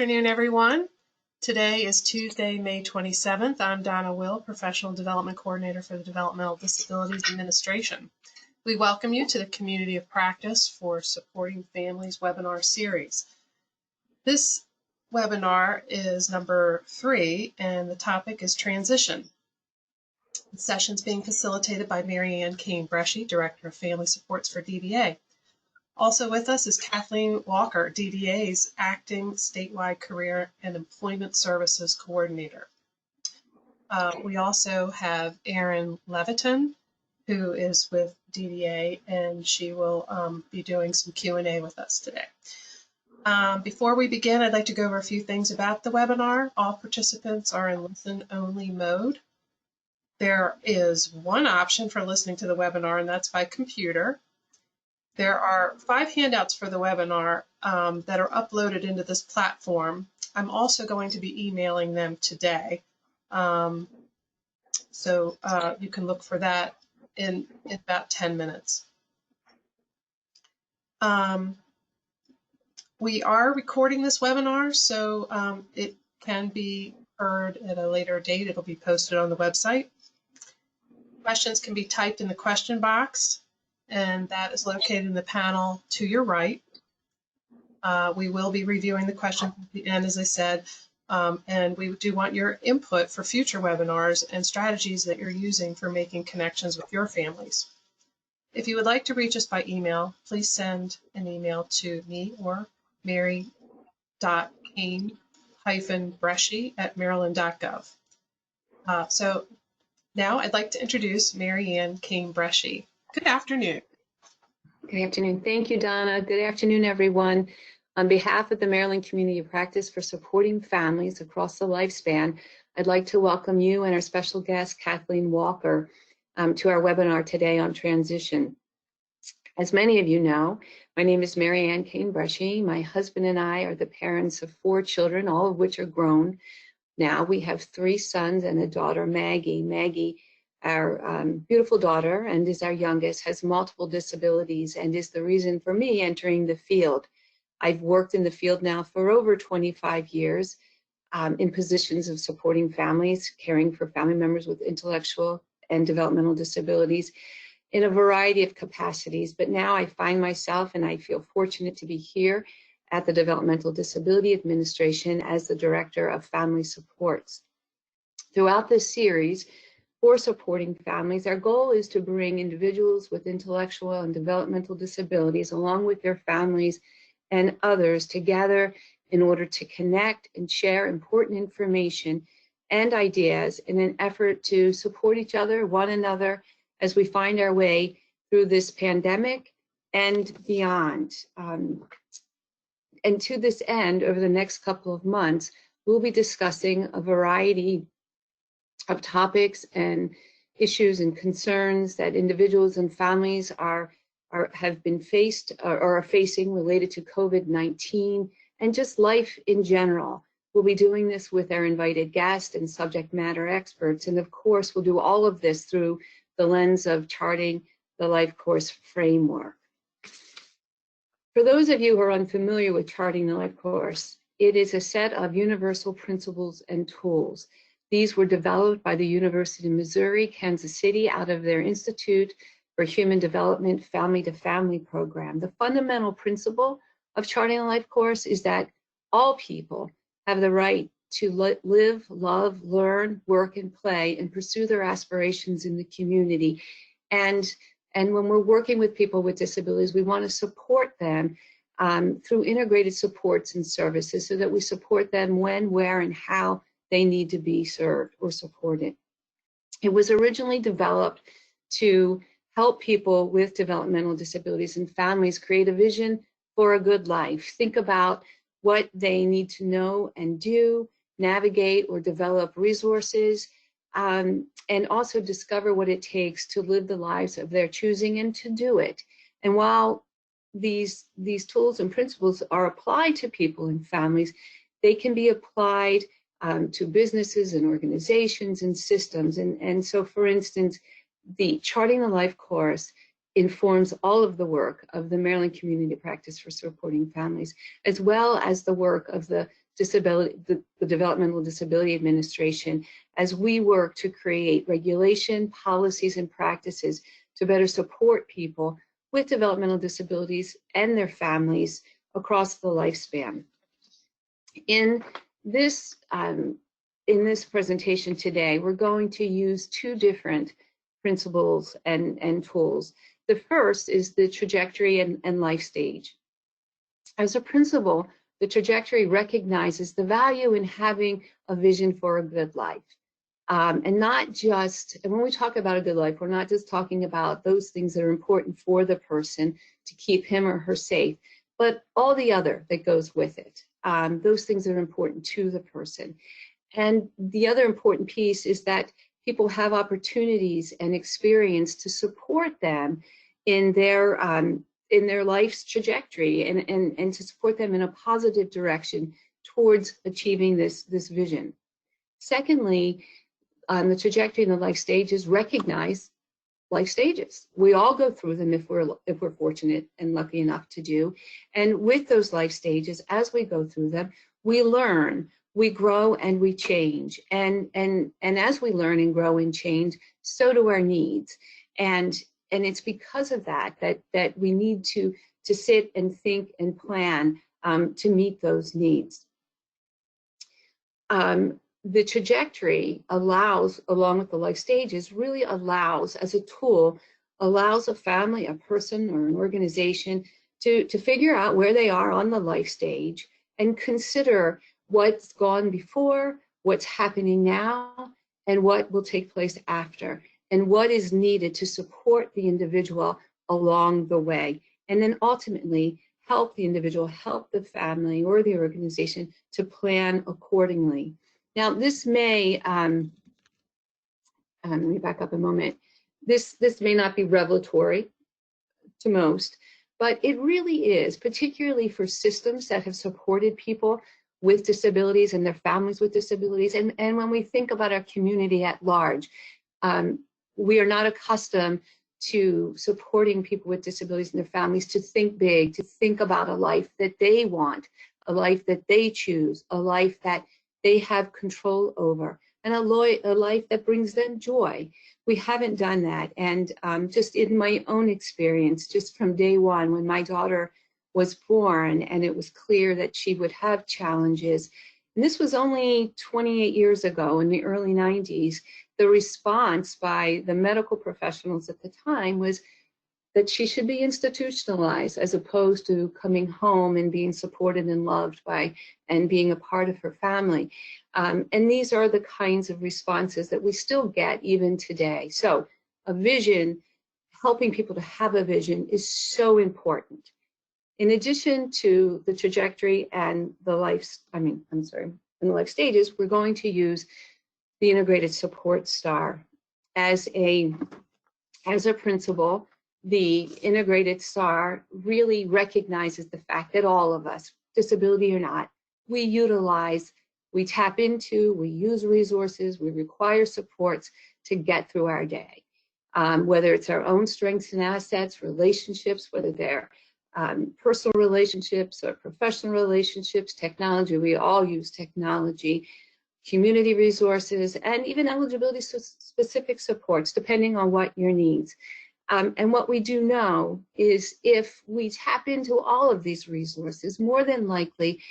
Good afternoon, everyone. Today is Tuesday, May 27th. I'm Donna Will, Professional Development Coordinator for the Developmental Disabilities Administration. We welcome you to the Community of Practice for Supporting Families webinar series. This webinar is number 3, and the topic is transition. The session is being facilitated by Mary Ann Kane-Bresci, Director of Family Supports for DDA. Also with us is Kathleen Walker, DDA's Acting Statewide Career and Employment Services Coordinator. We also have Erin Leviton, who is with DDA, and she will be doing some Q&A with us today. Before we begin, I'd like to go over a few things about the webinar. All participants are in listen-only mode. There is one option for listening to the webinar, and that's by computer. There are 5 handouts for the webinar that are uploaded into this platform. I'm also going to be emailing them today. So you can look for that in about 10 minutes. We are recording this webinar, so it can be heard at a later date. It'll be posted on the website. Questions can be typed in the question box, and that is located in the panel to your right. We will be reviewing the questions at the end, as I said, and we do want your input for future webinars and strategies that you're using for making connections with your families. If you would like to reach us by email, please send an email to me or mary.kane-bresci@maryland.gov. So now I'd like to introduce Mary Ann Kane-Bresci. Good afternoon. Good afternoon. Thank you, Donna. Good afternoon, everyone. On behalf of the Maryland Community of Practice for Supporting Families Across the Lifespan, I'd like to welcome you and our special guest, Kathleen Walker, to our webinar today on transition. As many of you know, my name is Mary Ann Kane-Bresci. My husband and I are the parents of 4 children, all of which are grown. Now we have 3 sons and a daughter, Maggie. Maggie, our beautiful daughter, and is our youngest, has multiple disabilities and is the reason for me entering the field. I've worked in the field now for over 25 years in positions of supporting families, caring for family members with intellectual and developmental disabilities in a variety of capacities. But now I find myself, and I feel fortunate to be here at the Developmental Disability Administration as the Director of Family Supports. Throughout this series, for supporting families, our goal is to bring individuals with intellectual and developmental disabilities along with their families and others together in order to connect and share important information and ideas in an effort to support each other, one another, as we find our way through this pandemic and beyond. And to this end, over the next couple of months, we'll be discussing a variety of topics and issues and concerns that individuals and families have been faced or are facing related to COVID-19 and just life in general. We'll be doing this with our invited guests and subject matter experts, and of course we'll do all of this through the lens of charting the LifeCourse framework. For those of you who are unfamiliar with charting the LifeCourse, it is a set of universal principles and tools. These were developed by the University of Missouri, Kansas City, out of their Institute for Human Development Family-to-Family program. The fundamental principle of charting a life course is that all people have the right to live, love, learn, work, and play, and pursue their aspirations in the community. And when we're working with people with disabilities, we want to support them through integrated supports and services so that we support them when, where, and how they need to be served or supported. It was originally developed to help people with developmental disabilities and families create a vision for a good life. Think about what they need to know and do, navigate or develop resources, and also discover what it takes to live the lives of their choosing and to do it. And while these tools and principles are applied to people and families, they can be applied to businesses and organizations and systems. And so, for instance, the Charting the Life course informs all of the work of the Maryland Community Practice for Supporting Families, as well as the work of the the Developmental Disability Administration, as we work to create regulation, policies, and practices to better support people with developmental disabilities and their families across the lifespan. In this presentation today, we're going to use two different principles and tools. The first is the trajectory and life stage. As a principle, the trajectory recognizes the value in having a vision for a good life. And not just, and when we talk about a good life, we're not just talking about those things that are important for the person to keep him or her safe, but all the other that goes with it, those things that are important to the person. And the other important piece is that people have opportunities and experience to support them in their life's trajectory and to support them in a positive direction towards achieving this vision. Secondly, the trajectory and the life stages recognize life stages. We all go through them if we're fortunate and lucky enough to do. And with those life stages, as we go through them, we learn, we grow, and we change. And as we learn and grow and change, so do our needs. And it's because of that we need to sit and think and plan to meet those needs. The trajectory allows, along with the life stages, really allows, as a tool, allows a family, a person, or an organization to figure out where they are on the life stage and consider what's gone before, what's happening now, and what will take place after, and what is needed to support the individual along the way, and then ultimately help the individual, help the family or the organization to plan accordingly. Now, this may, let me back up a moment. This may not be revelatory to most, but it really is, particularly for systems that have supported people with disabilities and their families with disabilities. And when we think about our community at large, we are not accustomed to supporting people with disabilities and their families to think big, to think about a life that they want, a life that they choose, a life that they have control over, and a life that brings them joy. We haven't done that. And just in my own experience, just from day one, when my daughter was born and it was clear that she would have challenges, and this was only 28 years ago in the early 90s, the response by the medical professionals at the time was that she should be institutionalized as opposed to coming home and being supported and loved by and being a part of her family. And these are the kinds of responses that we still get even today. So a vision, helping people to have a vision, is so important. In addition to the trajectory and the and the life stages, we're going to use the integrated support star as a principle. The integrated star really recognizes the fact that all of us, disability or not, we utilize, we tap into, we use resources, we require supports to get through our day. Whether it's our own strengths and assets, relationships, whether they're personal relationships or professional relationships, technology, we all use technology, community resources, and even eligibility specific supports, depending on what your needs. And what we do know is if we tap into all of these resources, more than likely,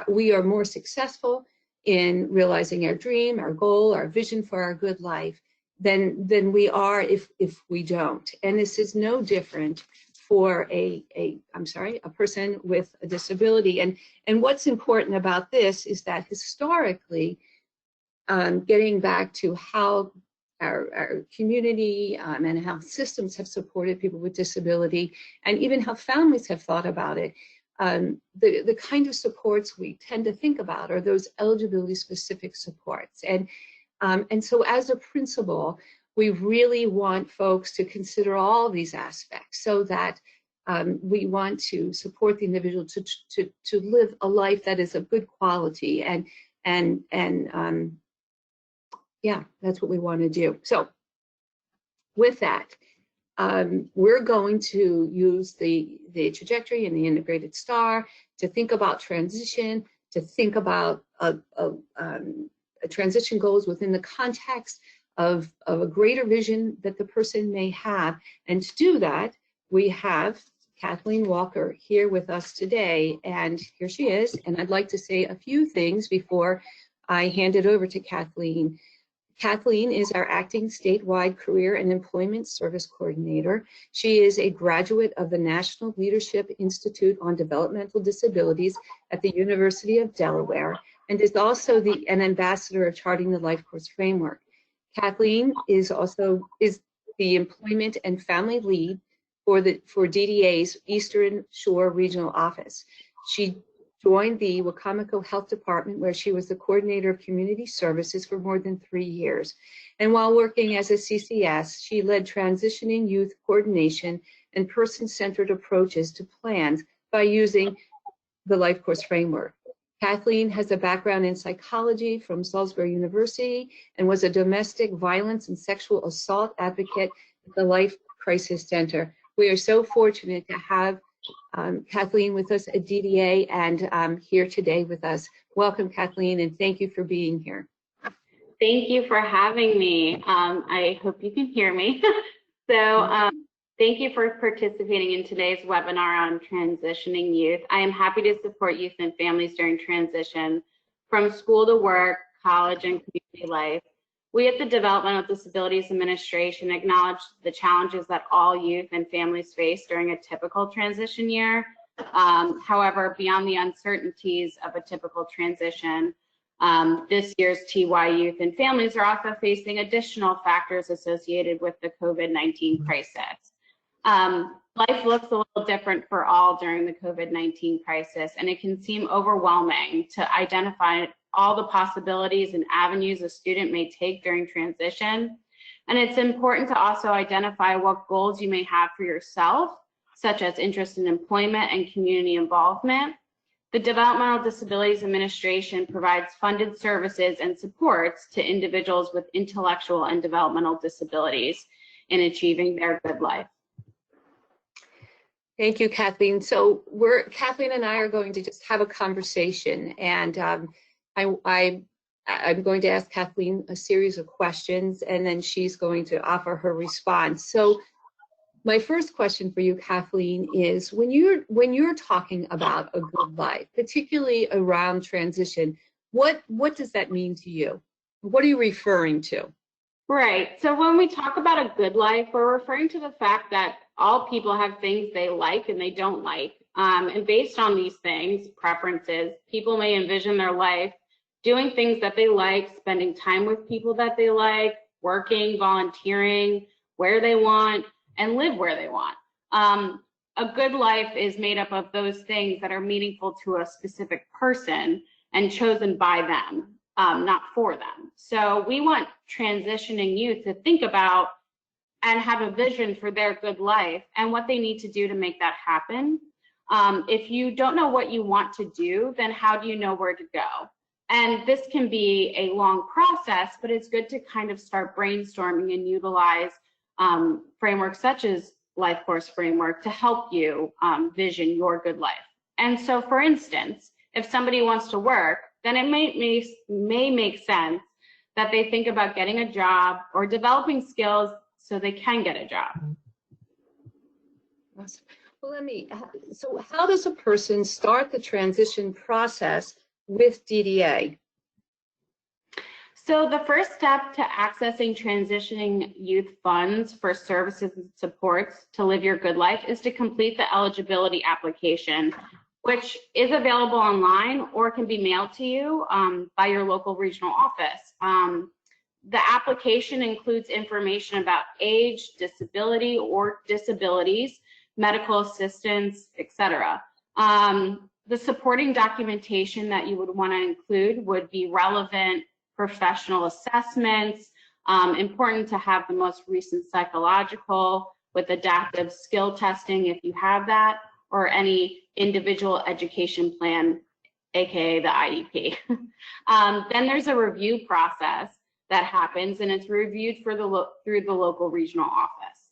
we are more successful in realizing our dream, our goal, our vision for our good life than we are if we don't. And this is no different for a person with a disability. And what's important about this is that historically, getting back to how our community and how systems have supported people with disability, and even how families have thought about it, the kind of supports we tend to think about are those eligibility specific supports. And so as a principle, we really want folks to consider all these aspects so that we want to support the individual to live a life that is of good quality, and yeah, that's what we want to do. So with that, we're going to use the trajectory and the integrated star to think about transition, to think about a transition goals within the context of a greater vision that the person may have. And to do that, we have Kathleen Walker here with us today, and here she is. And I'd like to say a few things before I hand it over to Kathleen. Kathleen is our acting statewide career and employment service coordinator. She is a graduate of the National Leadership Institute on Developmental Disabilities at the University of Delaware, and is also an ambassador of Charting the LifeCourse framework. Kathleen is the employment and family lead for DDA's Eastern Shore Regional Office. She joined the Wacomico Health Department, where she was the coordinator of community services for more than 3 years. And while working as a CCS, she led transitioning youth coordination and person-centered approaches to plans by using the LifeCourse framework. Kathleen has a background in psychology from Salisbury University and was a domestic violence and sexual assault advocate at the Life Crisis Center. We are so fortunate to have Kathleen with us at DDA and here today with us. Welcome, Kathleen, and thank you for being here. Thank you for having me. I hope you can hear me. Thank you for participating in today's webinar on transitioning youth. I am happy to support youth and families during transition from school to work, college, and community life. We at the Developmental Disabilities Administration acknowledge the challenges that all youth and families face during a typical transition year. However, beyond the uncertainties of a typical transition, this year's TY youth and families are also facing additional factors associated with the COVID-19 crisis. Life looks a little different for all during the COVID-19 crisis, and it can seem overwhelming to identify all the possibilities and avenues a student may take during transition. And it's important to also identify what goals you may have for yourself, such as interest in employment and community involvement. The Developmental Disabilities Administration provides funded services and supports to individuals with intellectual and developmental disabilities in achieving their good life. Thank you, Kathleen. So Kathleen and I are going to just have a conversation, and I'm going to ask Kathleen a series of questions, and then she's going to offer her response. So my first question for you, Kathleen, is when you're talking about a good life, particularly around transition, what does that mean to you? What are you referring to? Right. So when we talk about a good life, we're referring to the fact that all people have things they like and they don't like. And based on these things, preferences, people may envision their life doing things that they like, spending time with people that they like, working, volunteering where they want, and live where they want. A good life is made up of those things that are meaningful to a specific person and chosen by them, not for them. So we want transitioning youth to think about and have a vision for their good life and what they need to do to make that happen. If you don't know what you want to do, then how do you know where to go? And this can be a long process, but it's good to kind of start brainstorming and utilize frameworks such as LifeCourse framework to help you vision your good life. And so, for instance, if somebody wants to work, then it may make sense that they think about getting a job or developing skills so they can get a job. Awesome. Well, so how does a person start the transition process with DDA? So the first step to accessing transitioning youth funds for services and supports to live your good life is to complete the eligibility application, which is available online or can be mailed to you by your local regional office. The application includes information about age, disability or disabilities, medical assistance, etc. The supporting documentation that you would want to include would be relevant professional assessments, important to have the most recent psychological with adaptive skill testing if you have that, or any individual education plan, aka the IEP. Then there's a review process that happens, and it's reviewed through the local regional office.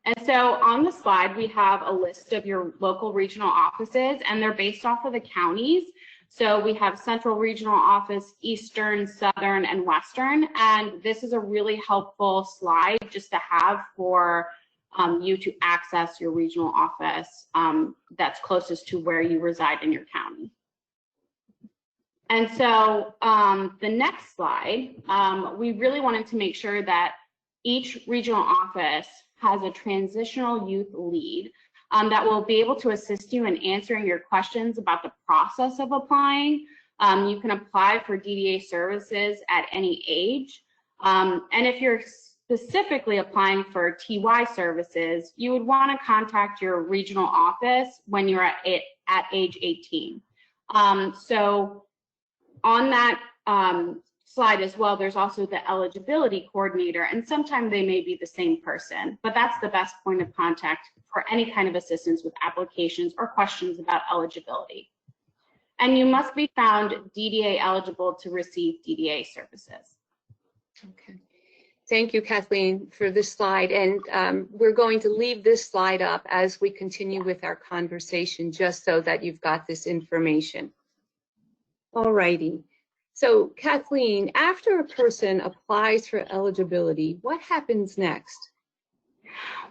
And so on the slide, we have a list of your local regional offices, and they're based off of the counties. So we have Central Regional Office, Eastern, Southern, and Western. And this is a really helpful slide just to have for you to access your regional office that's closest to where you reside in your county. And so the next slide, we really wanted to make sure that each regional office has a transitional youth lead that will be able to assist you in answering your questions about the process of applying. You can apply for DDA services at any age. And if you're specifically applying for TY services, you would want to contact your regional office when you're at age 18. So on that slide as well, there's also the eligibility coordinator, and sometimes they may be the same person, but that's the best point of contact for any kind of assistance with applications or questions about eligibility. And you must be found DDA eligible to receive DDA services. Okay. Thank you, Kathleen, for this slide. And we're going to leave this slide up as we continue with our conversation, just so that you've got this information. All righty. So Kathleen, after a person applies for eligibility, what happens next?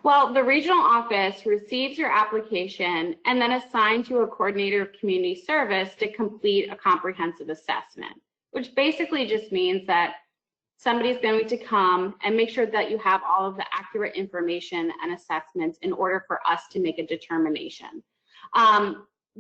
Well, the regional office receives your application and then assigns you a coordinator of community service to complete a comprehensive assessment, which basically just means that somebody's going to come and make sure that you have all of the accurate information and assessments in order for us to make a determination.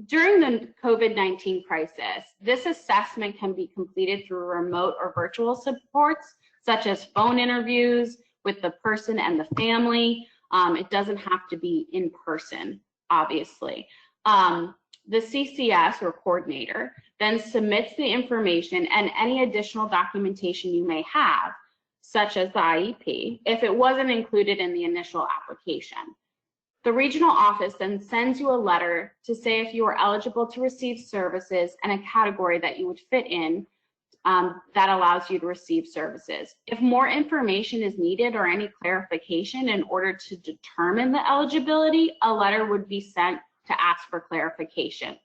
During the COVID-19 crisis, this assessment can be completed through remote or virtual supports, such as phone interviews with the person and the family. It doesn't have to be in person, obviously. The CCS or coordinator then submits the information and any additional documentation you may have, such as the IEP, if it wasn't included in the initial application. The regional office then sends you a letter to say if you are eligible to receive services and a category that you would fit in that allows you to receive services. If more information is needed or any clarification in order to determine the eligibility, a letter would be sent to ask for clarification.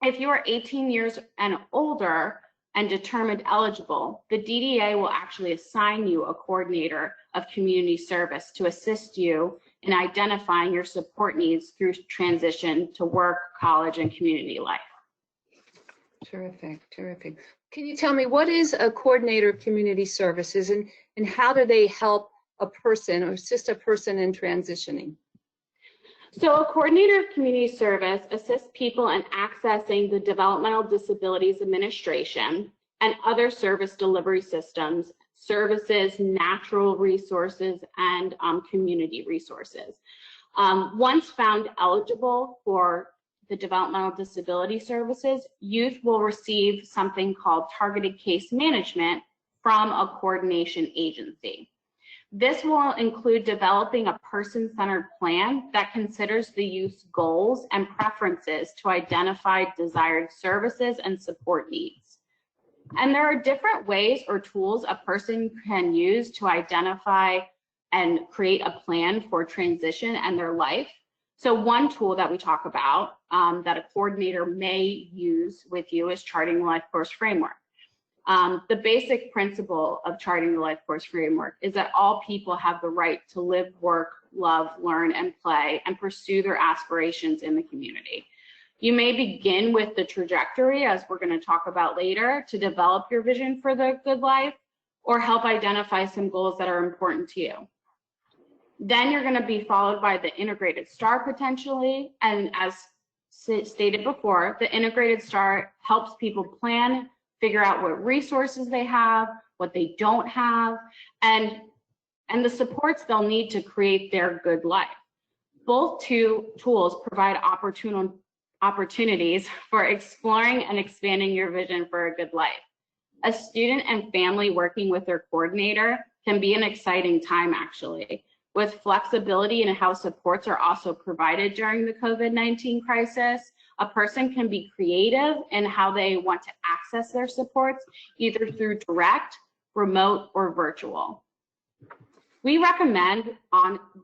If you are 18 years and older and determined eligible, the DDA will actually assign you a coordinator of community service to assist you in identifying your support needs through transition to work, college, and community life. Terrific, terrific. Can you tell me, what is a coordinator of community services, and how do they help a person or assist a person in transitioning? So a coordinator of community service assists people in accessing the Developmental Disabilities Administration and other service delivery systems, services, natural resources, and community resources. Once found eligible for the developmental disability services, youth will receive something called targeted case management from a coordination agency. This will include developing a person-centered plan that considers the youth's goals and preferences to identify desired services and support needs. And there are different ways or tools a person can use to identify and create a plan for transition and their life. So one tool that we talk about that a coordinator may use with you is charting the LifeCourse framework. The basic principle of charting the LifeCourse framework is that all people have the right to live, work, love, learn, and play, and pursue their aspirations in the community. You may begin with the trajectory, as we're going to talk about later, to develop your vision for the good life, or help identify some goals that are important to you. Then you're going to be followed by the integrated STAR potentially, and as stated before, the integrated STAR helps people plan, figure out what resources they have, what they don't have, and the supports they'll need to create their good life. Both two tools provide opportunities for exploring and expanding your vision for a good life. A student and family working with their coordinator can be an exciting time, actually, with flexibility in how supports are also provided during the COVID-19 crisis. A person can be creative in how they want to access their supports, either through direct, remote, or virtual. We recommend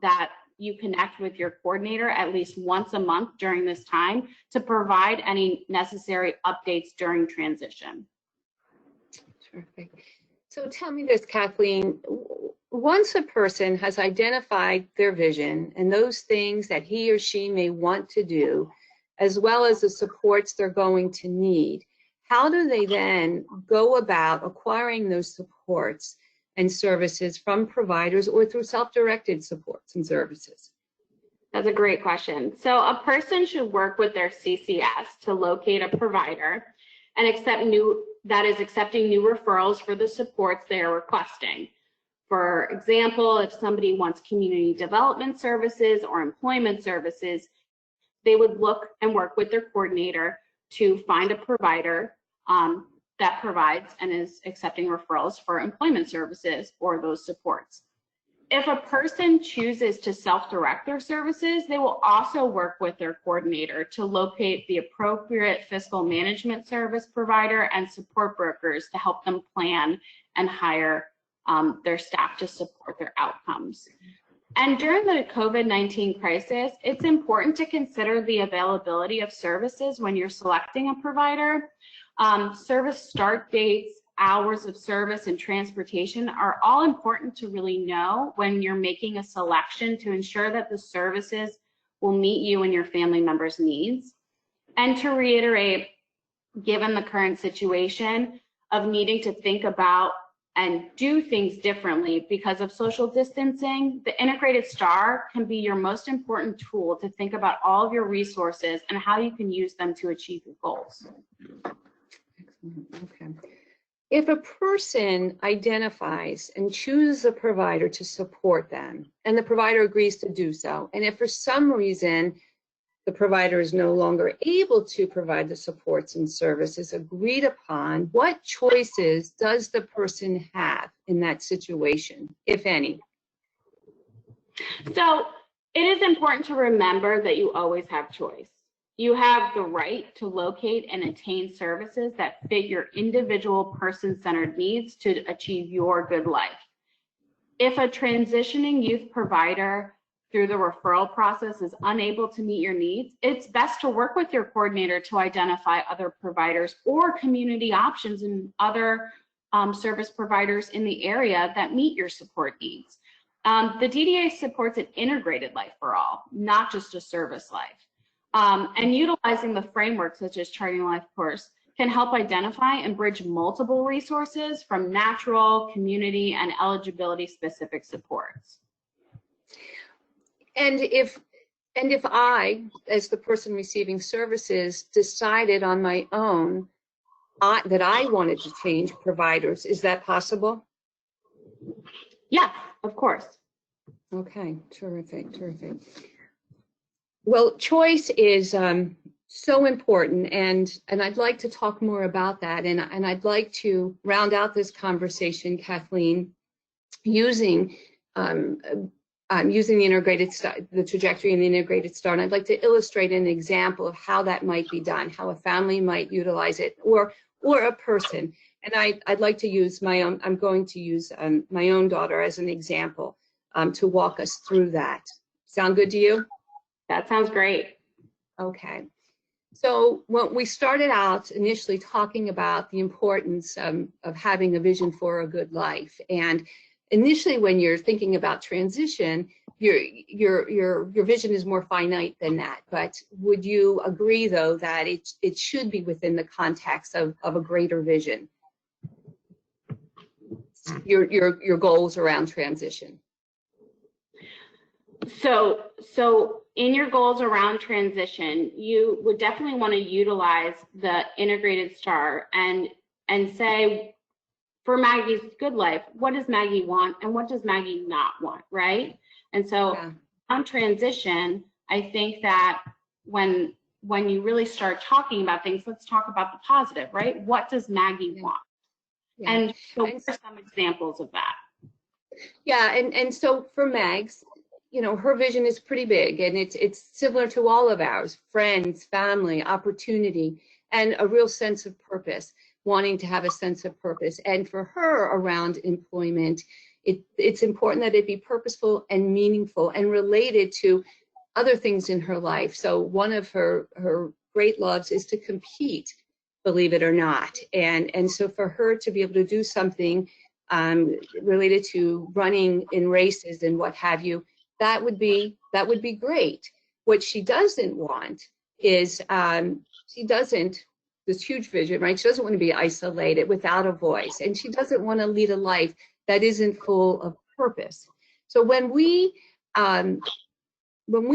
that you connect with your coordinator at least once a month during this time to provide any necessary updates during transition. Terrific. So tell me this, Kathleen, once a person has identified their vision and those things that he or she may want to do, as well as the supports they're going to need, how do they then go about acquiring those supports and services from providers or through self-directed supports and services? That's a great question. So a person should work with their CCS to locate a provider and accepting new referrals for the supports they are requesting. For example, if somebody wants community development services or employment services, they would look and work with their coordinator to find a provider that provides and is accepting referrals for employment services or those supports. If a person chooses to self-direct their services, they will also work with their coordinator to locate the appropriate fiscal management service provider and support brokers to help them plan and hire their staff to support their outcomes. And during the COVID-19 crisis, it's important to consider the availability of services when you're selecting a provider. Service start dates, hours of service, and transportation are all important to really know when you're making a selection to ensure that the services will meet you and your family members' needs. And to reiterate, given the current situation of needing to think about and do things differently because of social distancing, the integrated STAR can be your most important tool to think about all of your resources and how you can use them to achieve your goals. Okay. If a person identifies and chooses a provider to support them, and the provider agrees to do so, and if for some reason the provider is no longer able to provide the supports and services agreed upon, what choices does the person have in that situation, if any? So it is important to remember that you always have choice. You have the right to locate and attain services that fit your individual person-centered needs to achieve your good life. If a transitioning youth provider through the referral process is unable to meet your needs, it's best to work with your coordinator to identify other providers or community options and other service providers in the area that meet your support needs. The DDA supports an integrated life for all, not just a service life. And utilizing the framework such as charting LifeCourse can help identify and bridge multiple resources from natural, community, and eligibility specific supports. And if I, as the person receiving services, decided on my own that I wanted to change providers, is that possible? Yes, of course. Okay, terrific, terrific. Well, choice is so important, and I'd like to talk more about that, and I'd like to round out this conversation, Kathleen, using the integrated STAR, the trajectory and the integrated STAR, and I'd like to illustrate an example of how that might be done, how a family might utilize it, or a person. And I'd like to use my own. I'm going to use my own daughter as an example to walk us through that. Sound good to you? That sounds great. Okay. So when we started out initially talking about the importance of having a vision for a good life, and initially when you're thinking about transition, your vision is more finite than that. But would you agree, though, that it should be within the context of a greater vision? Your goals around transition. So in your goals around transition, you would definitely want to utilize the integrated STAR and say, for Maggie's good life, what does Maggie want and what does Maggie not want, right? And so on transition, I think that when you really start talking about things, let's talk about the positive, right? What does Maggie want? Yeah. And so what are some examples of that? Yeah, and so for Mags, you know, her vision is pretty big, and it's similar to all of ours: friends, family, opportunity, and a real sense of purpose, wanting to have a sense of purpose. And for her, around employment, It's important that it be purposeful and meaningful and related to other things in her life. So one of her great loves is to compete, believe it or not. And so for her to be able to do something related to running in races and what have you, that would be great. What she doesn't want is this huge vision, right? She doesn't want to be isolated without a voice, and she doesn't want to lead a life that isn't full of purpose. So when we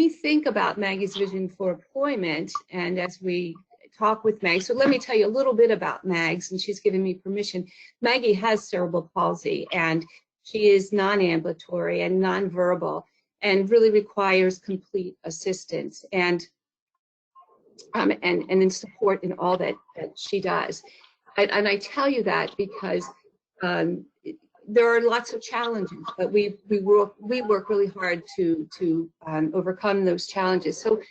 think about Maggie's vision for employment, and as we talk with Maggie, so let me tell you a little bit about Mags, and she's given me permission. Maggie has cerebral palsy, and she is non-ambulatory and non-verbal, and really requires complete assistance and in support in all that she does. And I tell you that because there are lots of challenges, but we work really hard to overcome those challenges. So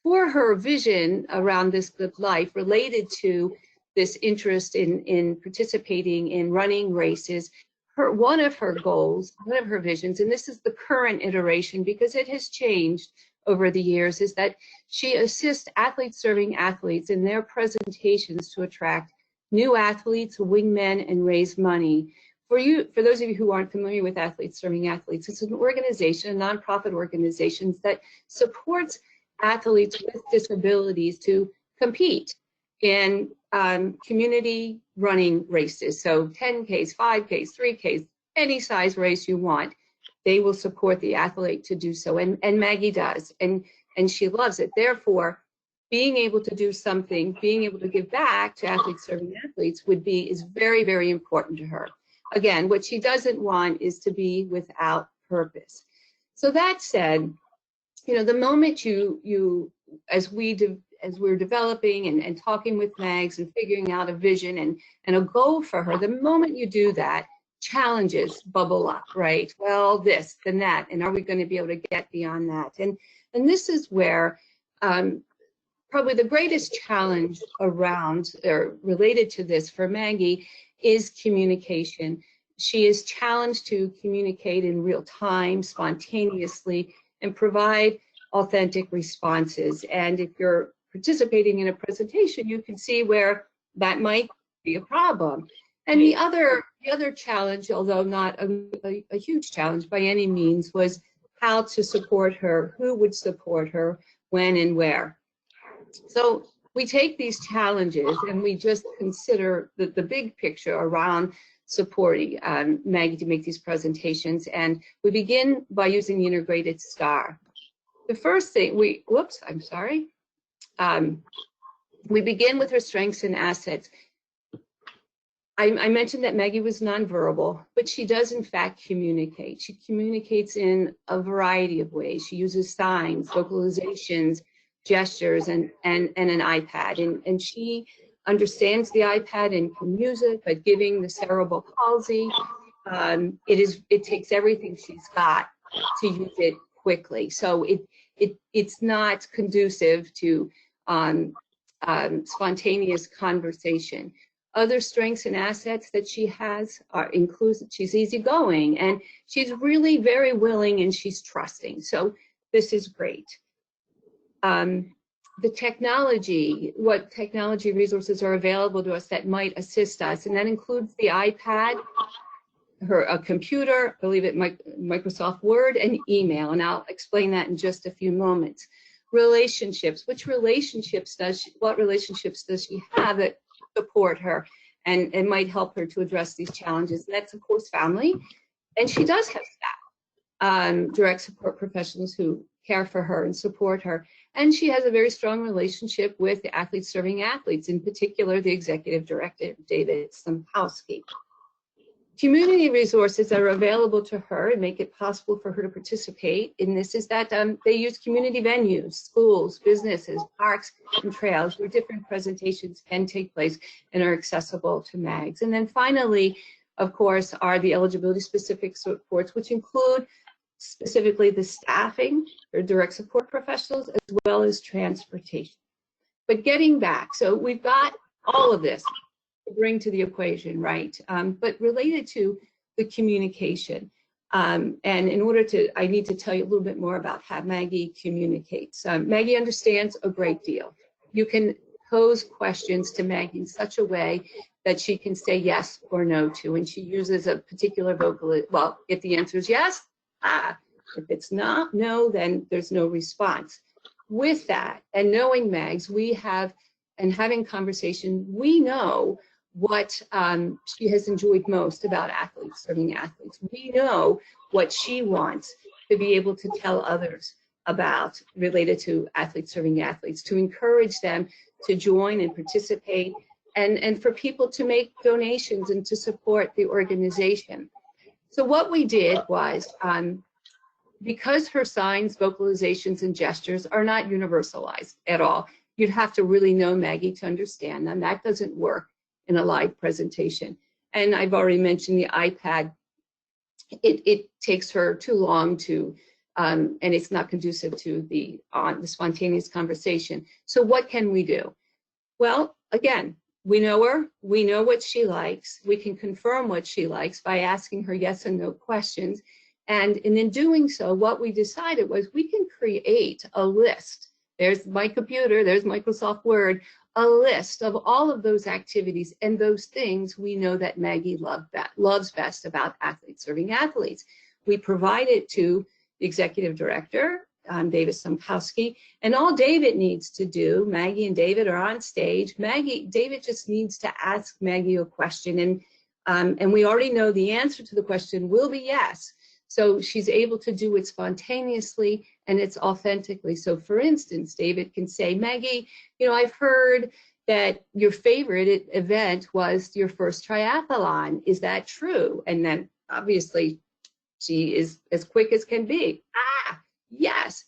for her vision around this good life related to this interest in participating in running races, one of her goals, one of her visions, and this is the current iteration because it has changed over the years, is that she assists athletes serving athletes in their presentations to attract new athletes, wingmen, and raise money. For those of you who aren't familiar with Athletes Serving Athletes, it's an organization, a nonprofit organization that supports athletes with disabilities to compete in community running races. So 10Ks, 5Ks, 3Ks, any size race you want, they will support the athlete to do so. And Maggie does, and she loves it. Therefore, being able to do something, being able to give back to Athletes Serving Athletes is very, very important to her. Again, what she doesn't want is to be without purpose. So that said, the moment as we're developing and talking with Mags and figuring out a vision and a goal for her, the moment you do that, challenges bubble up, right? Well, this, then that, and are we going to be able to get beyond that? And this is where probably the greatest challenge around or related to this for Maggie is communication. She is challenged to communicate in real time, spontaneously, and provide authentic responses. And if you're participating in a presentation, you can see where that might be a problem. And the other challenge, although not a huge challenge by any means, was how to support her, who would support her, when and where. So we take these challenges and we just consider the big picture around supporting Maggie to make these presentations. And we begin by using the integrated STAR. The first thing we begin with her strengths and assets. I mentioned that Maggie was nonverbal, but she does in fact communicate. She communicates in a variety of ways. She uses signs, vocalizations, gestures, and an iPad. And she understands the iPad and can use it, but giving the cerebral palsy, it takes everything she's got to use it quickly. So it's not conducive to spontaneous conversation. Other strengths and assets that she has include she's easygoing and she's really very willing and she's trusting. So this is great. The technology, what technology resources are available to us that might assist us, and that includes the iPad, a computer, I believe it Microsoft Word, and email, and I'll explain that in just a few moments. Relationships, what relationships does she have that support her and might help her to address these challenges? And that's of course family, and she does have staff, direct support professionals who care for her and support her. And she has a very strong relationship with the Athletes Serving Athletes, in particular the executive director, David Slimpowski. Community resources that are available to her and make it possible for her to participate in this is that they use community venues, schools, businesses, parks, and trails where different presentations can take place and are accessible to Mags. And then finally, of course, are the eligibility-specific supports, which include specifically the staffing or direct support professionals, as well as transportation. But getting back, so we've got all of this to bring to the equation, right? But related to the communication. And in order to, I need to tell you a little bit more about how Maggie communicates. Maggie understands a great deal. You can pose questions to Maggie in such a way that she can say yes or no to, and she uses a particular vocal, well, if the answer is yes, ah, if it's not, no, then there's no response. With that, and knowing Mags, we have, and having conversation, we know what she has enjoyed most about athletes, serving athletes. We know what she wants to be able to tell others about related to athletes serving athletes, to encourage them to join and participate, and for people to make donations and to support the organization. So what we did was, because her signs, vocalizations, and gestures are not universalized at all, you'd have to really know Maggie to understand them. That doesn't work in a live presentation. And I've already mentioned the iPad. It takes her too long to, and it's not conducive to the spontaneous conversation. So what can we do? Well, again, we know her, we know what she likes, we can confirm what she likes by asking her yes and no questions. And in doing so, what we decided was we can create a list. There's my computer, there's Microsoft Word, a list of all of those activities and those things we know that Maggie loves best about athletes serving athletes. We provide it to the executive director, David Somkowski, and all David needs to do, Maggie and David are on stage. David just needs to ask Maggie a question, and we already know the answer to the question will be yes. So she's able to do it spontaneously and it's authentically. So for instance, David can say, Maggie, you know, I've heard that your favorite event was your first triathlon. Is that true? And then obviously she is as quick as can be. Ah, yes.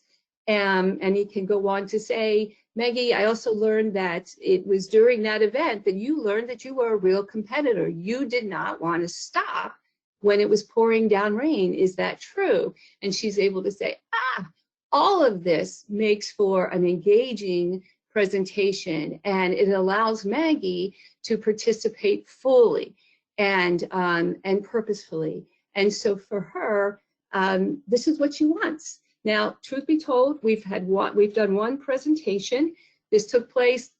And he can go on to say, Maggie, I also learned that it was during that event that you learned that you were a real competitor. You did not want to stop when it was pouring down rain. Is that true? And she's able to say, ah, all of this makes for an engaging presentation, and it allows Maggie to participate fully and purposefully. And so for her, this is what she wants. Now, truth be told, we've done one presentation. This took place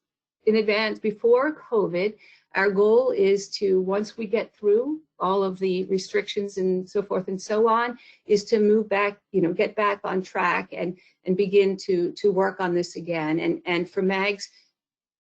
in advance before COVID. Our goal is to, once we get through all of the restrictions and so forth and so on, is to move back, you know, get back on track and begin to work on this again. And for Mags,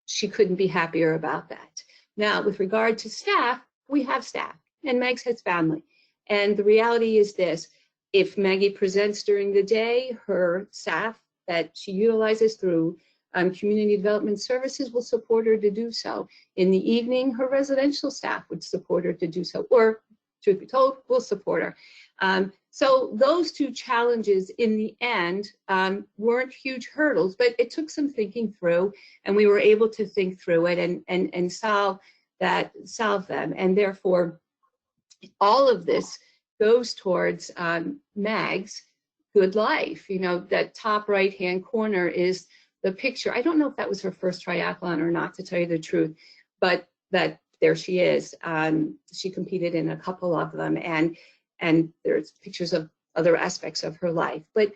she couldn't be happier about that. Now, with regard to staff, we have staff, and Mags has family. And the reality is this: if Maggie presents during the day, her staff that she utilizes through Community Development Services will support her to do so. In the evening, her residential staff would support her to do so, or, truth be told, will support her. So those two challenges in the end weren't huge hurdles, but it took some thinking through, and we were able to think through it and solve them. And therefore, all of this goes towards Mag's good life. You know, that top right-hand corner is the picture. I don't know if that was her first triathlon or not, to tell you the truth, but that there she is. She competed in a couple of them, and there's pictures of other aspects of her life. But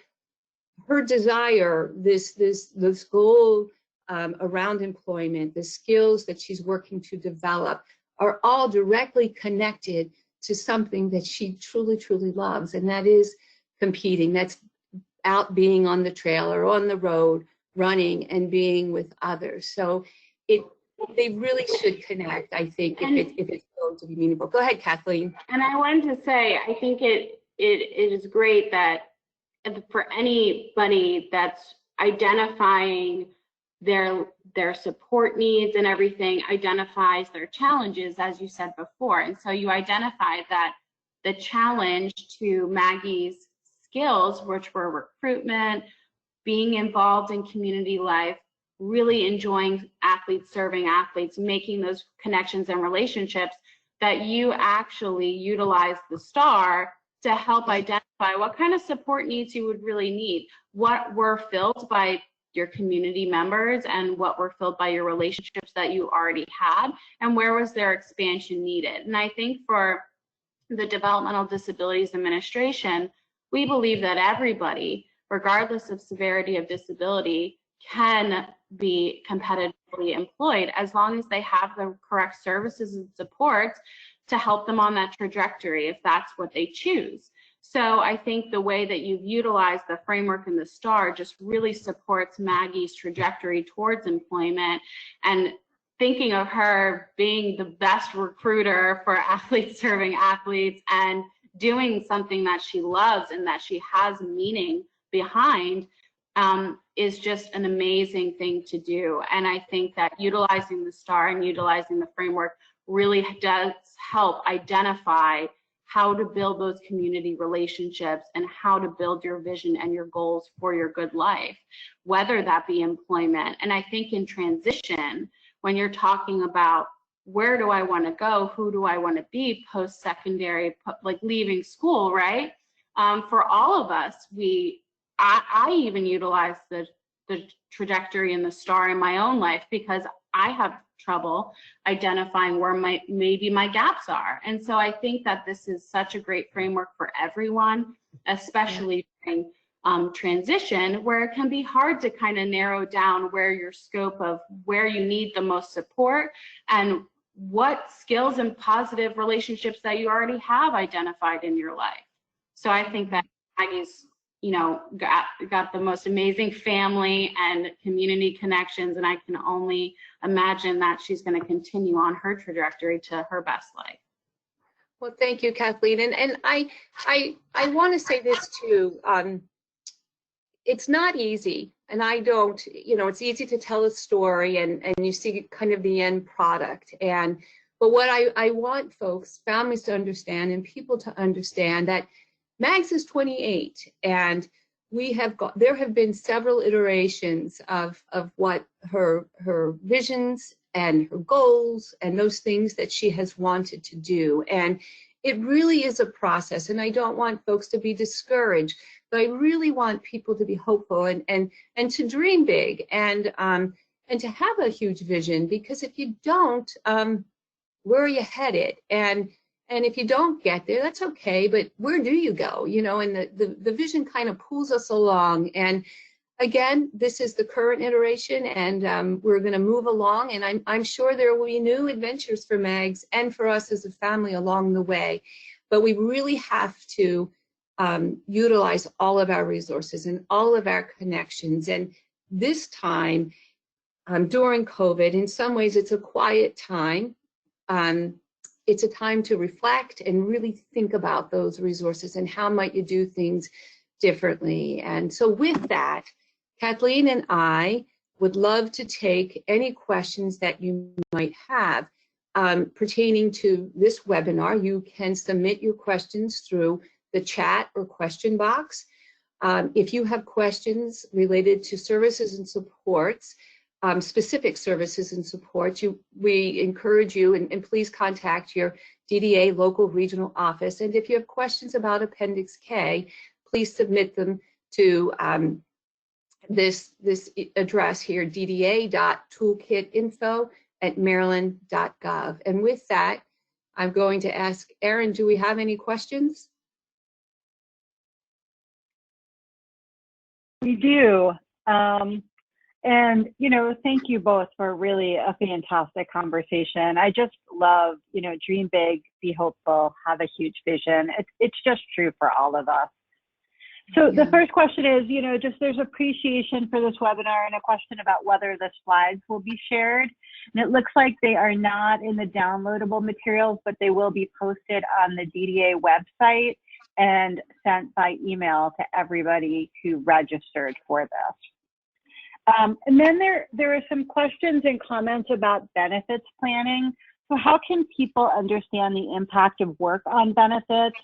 her desire, this goal around employment, the skills that she's working to develop, are all directly connected to something that she truly, truly loves, and that is competing. That's out being on the trail or on the road, running and being with others. So they really should connect, I think, if it's going to be meaningful. Go ahead, Kathleen. And I wanted to say, I think it is great that for anybody that's identifying their support needs and everything, identifies their challenges, as you said before. And so you identified that the challenge to Maggie's skills, which were recruitment, being involved in community life, really enjoying athletes, serving athletes, making those connections and relationships, that you actually utilize the STAR to help identify what kind of support needs you would really need, what were filled by your community members and what were filled by your relationships that you already had, and where was their expansion needed. And I think for the Developmental Disabilities Administration, we believe that everybody, regardless of severity of disability, can be competitively employed as long as they have the correct services and supports to help them on that trajectory if that's what they choose. So I think the way that you've utilized the framework and the STAR just really supports Maggie's trajectory towards employment, and thinking of her being the best recruiter for athletes serving athletes and doing something that she loves and that she has meaning behind is just an amazing thing to do. And I think that utilizing the STAR and utilizing the framework really does help identify how to build those community relationships and how to build your vision and your goals for your good life, whether that be employment. And I think in transition, when you're talking about where do I want to go, who do I want to be post-secondary, like leaving school, right? For all of us, I even utilize the trajectory and the STAR in my own life because I have trouble identifying where maybe my gaps are. And so I think that this is such a great framework for everyone, especially during transition, where it can be hard to kind of narrow down where your scope of where you need the most support and what skills and positive relationships that you already have identified in your life. So I think that Maggie's, you know, got the most amazing family and community connections, and I can only imagine that she's going to continue on her trajectory to her best life. Well, thank you, Kathleen. And I want to say this too. It's not easy, and I don't, you know, it's easy to tell a story and you see kind of the end product. But what I want folks, families to understand and people to understand that Mags is 28, and there have been several iterations of what her visions and her goals and those things that she has wanted to do. And it really is a process, and I don't want folks to be discouraged, but I really want people to be hopeful and to dream big and to have a huge vision, because if you don't, where are you headed? And if you don't get there, that's okay, but where do you go? You know, and the vision kind of pulls us along. And again, this is the current iteration, and we're going to move along, and I'm sure there will be new adventures for Mags and for us as a family along the way. But we really have to utilize all of our resources and all of our connections. And this time, during COVID, in some ways it's a quiet time. It's a time to reflect and really think about those resources and how might you do things differently. And so with that, Kathleen and I would love to take any questions that you might have pertaining to this webinar. You can submit your questions through the chat or question box. If you have questions related to services and supports, specific services and supports, we encourage you, and please contact your DDA local regional office. And if you have questions about Appendix K, please submit them to this address here, dda.toolkitinfo@maryland.gov. And with that, I'm going to ask Erin, do we have any questions? We do. And, you know, thank you both for really a fantastic conversation. I just love, you know, dream big, be hopeful, have a huge vision. It's just true for all of us. So the first question is, you know, just there's appreciation for this webinar and a question about whether the slides will be shared. And it looks like they are not in the downloadable materials, but they will be posted on the DDA website and sent by email to everybody who registered for this. And then there are some questions and comments about benefits planning. So how can people understand the impact of work on benefits,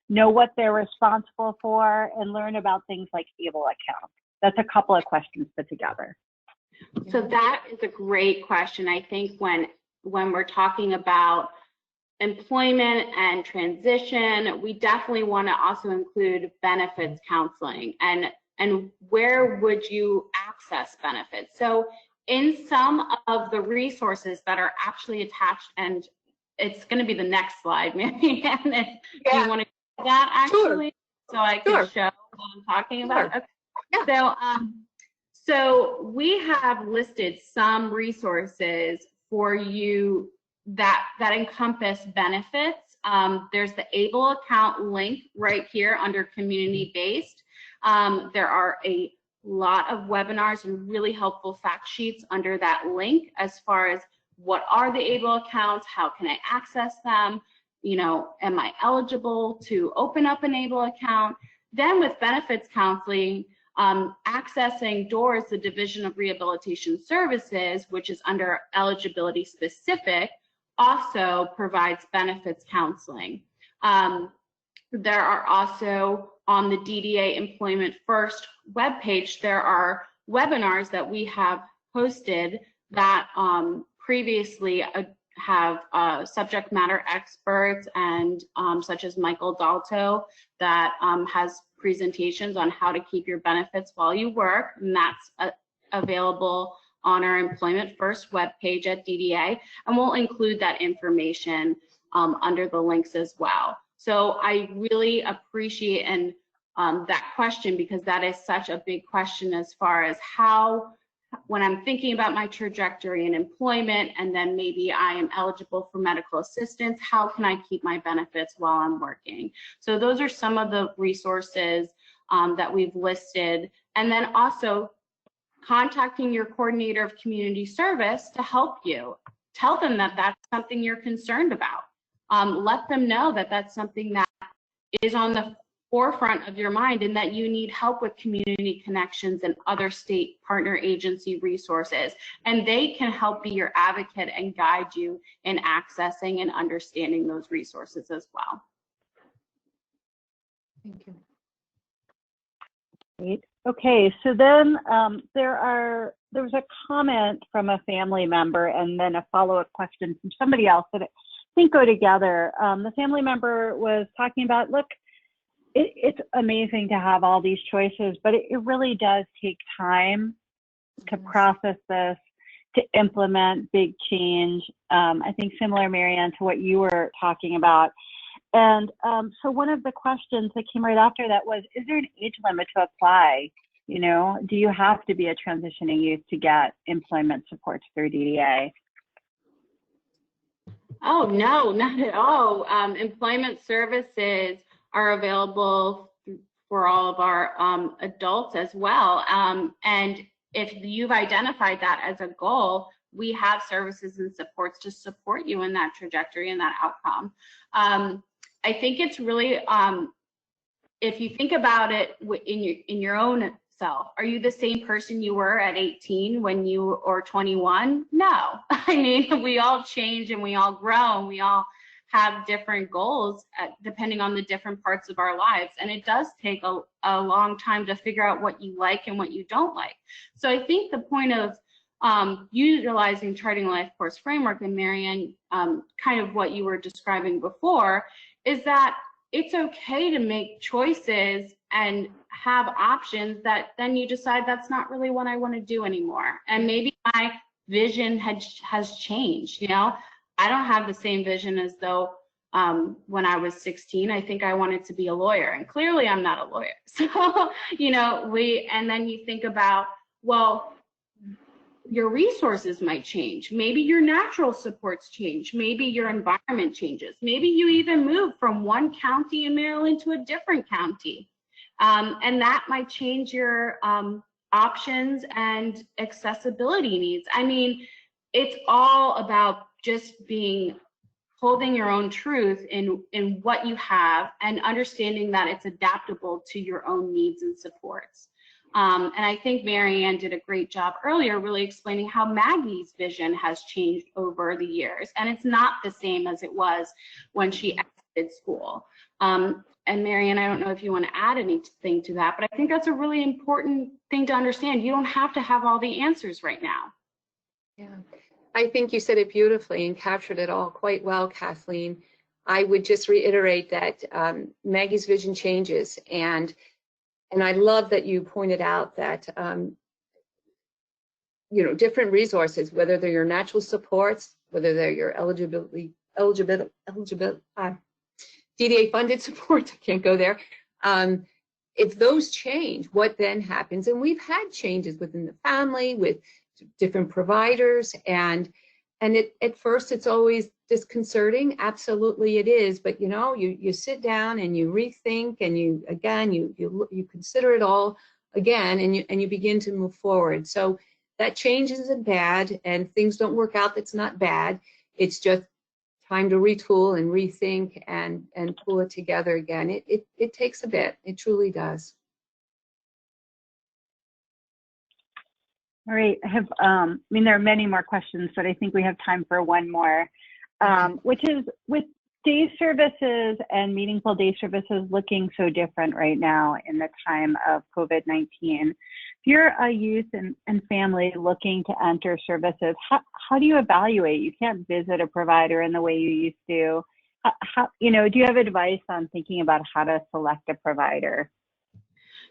know what they're responsible for, and learn about things like ABLE accounts? That's a couple of questions put together. So that is a great question. I think when we're talking about employment and transition, we definitely want to also include benefits counseling and where would you access benefits. So in some of the resources that are actually attached and it's going to be the next slide, Mary Ann. Do you want to do that actually? Sure. So I can show what I'm talking about? Sure. Okay. Yeah. So we have listed some resources for you that encompass benefits. There's the ABLE account link right here under community-based. There are a lot of webinars and really helpful fact sheets under that link as far as what are the ABLE accounts, how can I access them, you know, am I eligible to open up an ABLE account? Then with benefits counseling, accessing DOORS, the Division of Rehabilitation Services, which is under eligibility specific, also provides benefits counseling. There are also on the DDA Employment First webpage, there are webinars that we have hosted that previously have subject matter experts and such as Michael Dalto that has presentations on how to keep your benefits while you work, and that's available on our Employment First webpage at DDA, and we'll include that information under the links as well. So I really appreciate that question, because that is such a big question as far as how, when I'm thinking about my trajectory in employment and then maybe I am eligible for medical assistance, how can I keep my benefits while I'm working? So those are some of the resources that we've listed. And then also contacting your coordinator of community service to help you. Tell them that that's something you're concerned about. Let them know that that's something that is on the forefront of your mind and that you need help with community connections and other state partner agency resources. And they can help be your advocate and guide you in accessing and understanding those resources as well. Thank you. Great. Okay, so then there was a comment from a family member and then a follow-up question from somebody else that I think go together. The family member was talking about, look, it's amazing to have all these choices, but it really does take time to process this, to implement big change. I think similar, Mary Ann, to what you were talking about. And so one of the questions that came right after that was, is there an age limit to apply? You know, do you have to be a transitioning youth to get employment supports through DDA? Oh, no, not at all. Employment services are available for all of our adults as well. And if you've identified that as a goal, we have services and supports to support you in that trajectory and that outcome. I think it's really, if you think about it in your own self, are you the same person you were at 18 when you or 21? No. I mean, we all change and we all grow and we all have different goals depending on the different parts of our lives. And it does take a long time to figure out what you like and what you don't like. So I think the point of utilizing Charting LifeCourse framework, and Mary Ann, kind of what you were describing before, is that it's okay to make choices and have options that then you decide that's not really what I want to do anymore. And maybe my vision has changed, you know. I don't have the same vision as though when I was 16, I think I wanted to be a lawyer, and clearly I'm not a lawyer. So, you know, and then you think about, well, your resources might change. Maybe your natural supports change. Maybe your environment changes. Maybe you even move from one county in Maryland to a different county. And that might change your options and accessibility needs. I mean, it's all about just holding your own truth in what you have and understanding that it's adaptable to your own needs and supports. And I think Mary Ann did a great job earlier really explaining how Maggie's vision has changed over the years. And it's not the same as it was when she exited school. And Mary Ann, I don't know if you want to add anything to that, but I think that's a really important thing to understand. You don't have to have all the answers right now. Yeah, I think you said it beautifully and captured it all quite well, Kathleen. I would just reiterate that Maggie's vision changes, and I love that you pointed out that you know, different resources, whether they're your natural supports, whether they're your eligibility DDA funded support, I can't go there. If those change, what then happens? And we've had changes within the family with different providers, and at first it's always disconcerting. Absolutely it is, but you sit down and you rethink, and you consider it all again, and you begin to move forward. So that change isn't bad, and things don't work out, that's not bad. It's just time to retool and rethink and pull it together again. It takes a bit. It truly does. All right. I have, there are many more questions, but I think we have time for one more, which is, with day services and meaningful day services looking so different right now in the time of COVID-19, if you're a youth and family looking to enter services, how do you evaluate? You can't visit a provider in the way you used to. Do you have advice on thinking about how to select a provider?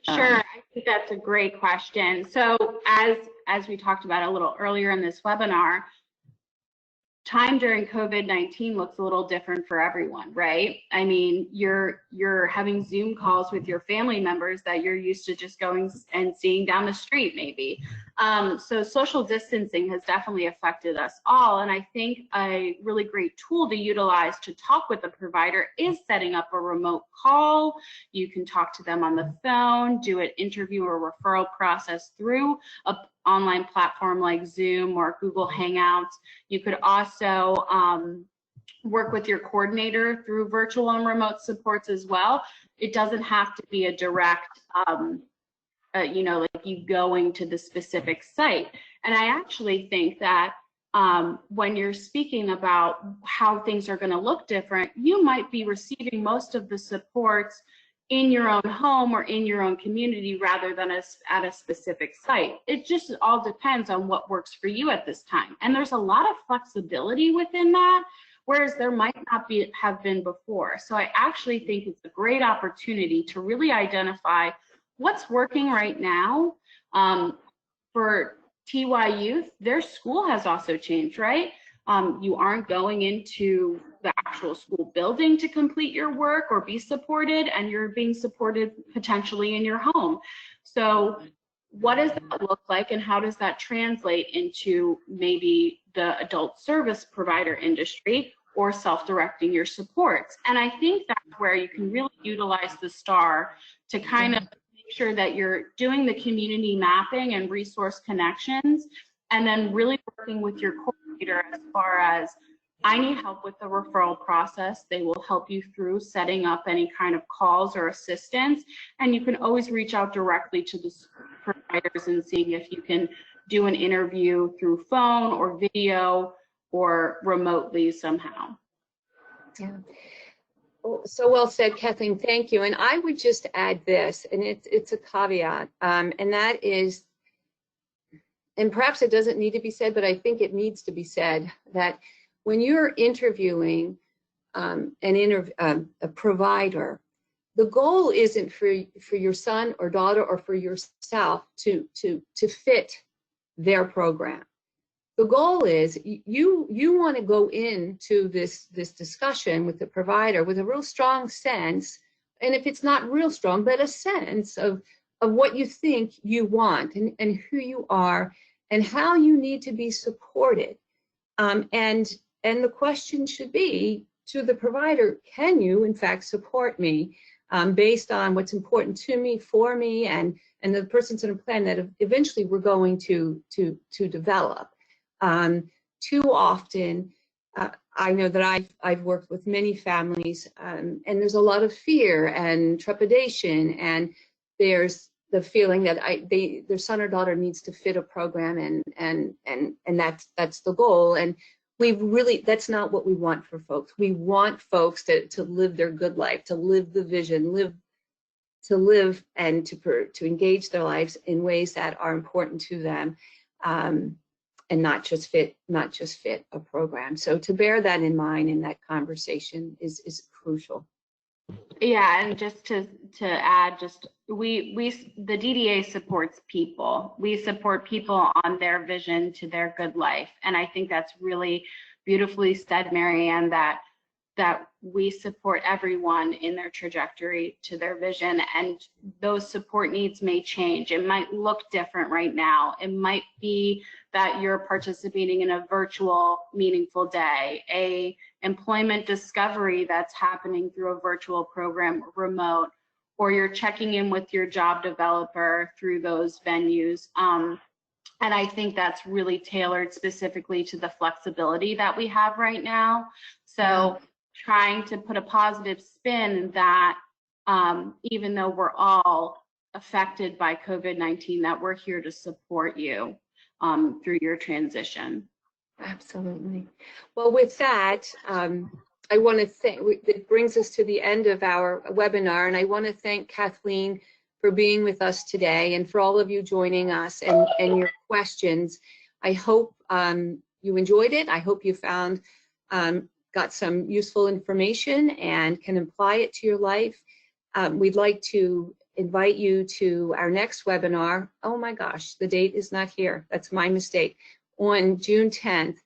Sure, I think that's a great question. So as we talked about a little earlier in this webinar, time during COVID-19 looks a little different for everyone, right? I mean, you're having Zoom calls with your family members that you're used to just going and seeing down the street, maybe. So social distancing has definitely affected us all. And I think a really great tool to utilize to talk with the provider is setting up a remote call. You can talk to them on the phone, do an interview or referral process through a online platform like Zoom or Google Hangouts. You could also work with your coordinator through virtual and remote supports as well. It doesn't have to be a direct, like you going to the specific site. And I actually think that when you're speaking about how things are going to look different, you might be receiving most of the supports in your own home or in your own community rather than at a specific site. It just all depends on what works for you at this time. And there's a lot of flexibility within that, whereas there might not have been before. So I actually think it's a great opportunity to really identify what's working right now. For TY youth, their school has also changed, right? You aren't going into the actual school building to complete your work or be supported, and you're being supported potentially in your home. So what does that look like, and how does that translate into maybe the adult service provider industry or self-directing your supports? And I think that's where you can really utilize the STAR to kind of make sure that you're doing the community mapping and resource connections, and then really working with your coordinator as far as, I need help with the referral process. They will help you through setting up any kind of calls or assistance. And you can always reach out directly to the providers and seeing if you can do an interview through phone or video or remotely somehow. Yeah. So well said, Kathleen. Thank you. And I would just add this, and it's a caveat, and that is, and perhaps it doesn't need to be said, but I think it needs to be said, that when you're interviewing a provider, the goal isn't for your son or daughter or for yourself to fit their program. The goal is you want to go into this discussion with the provider with a real strong sense, and if it's not real strong, but a sense of what you think you want and who you are and how you need to be supported. And the question should be to the provider, can you in fact support me based on what's important to me, for me, and the person's in a plan that eventually we're going to develop. Too often, I know that I've worked with many families, and there's a lot of fear and trepidation, and there's the feeling that their son or daughter needs to fit a program, and that's the goal. And that's not what we want for folks. We want folks to live their good life, to live the vision, to live and to engage their lives in ways that are important to them, and not just fit a program. So to bear that in mind in that conversation is crucial. Yeah, and just to add, the DDA supports people. We support people on their vision to their good life, and I think that's really beautifully said, Marianne, that we support everyone in their trajectory to their vision, and those support needs may change. It might look different right now. It might be that you're participating in a virtual meaningful day, a employment discovery that's happening through a virtual program remote, or you're checking in with your job developer through those venues. And I think that's really tailored specifically to the flexibility that we have right now. So trying to put a positive spin that even though we're all affected by COVID-19, that we're here to support you through your transition. Absolutely. Well, with that, I want to thank, it brings us to the end of our webinar, and I want to thank Kathleen for being with us today and for all of you joining us and your questions. I hope you enjoyed it. I hope you found, got some useful information and can apply it to your life. We'd like to invite you to our next webinar. Oh my gosh, the date is not here. That's my mistake. On June 10th.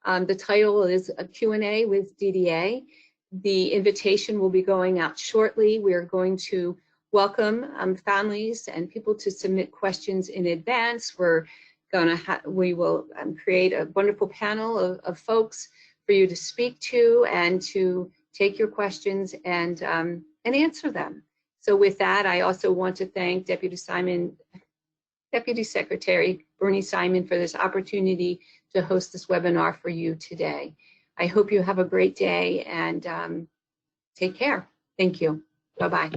The title is a Q&A with DDA. The invitation will be going out shortly. We're going to welcome families and people to submit questions in advance. We will create a wonderful panel of folks for you to speak to and to take your questions and answer them. So with that, I also want to thank Deputy Secretary Bernie Simon for this opportunity to host this webinar for you today. I hope you have a great day and take care. Thank you. Bye-bye.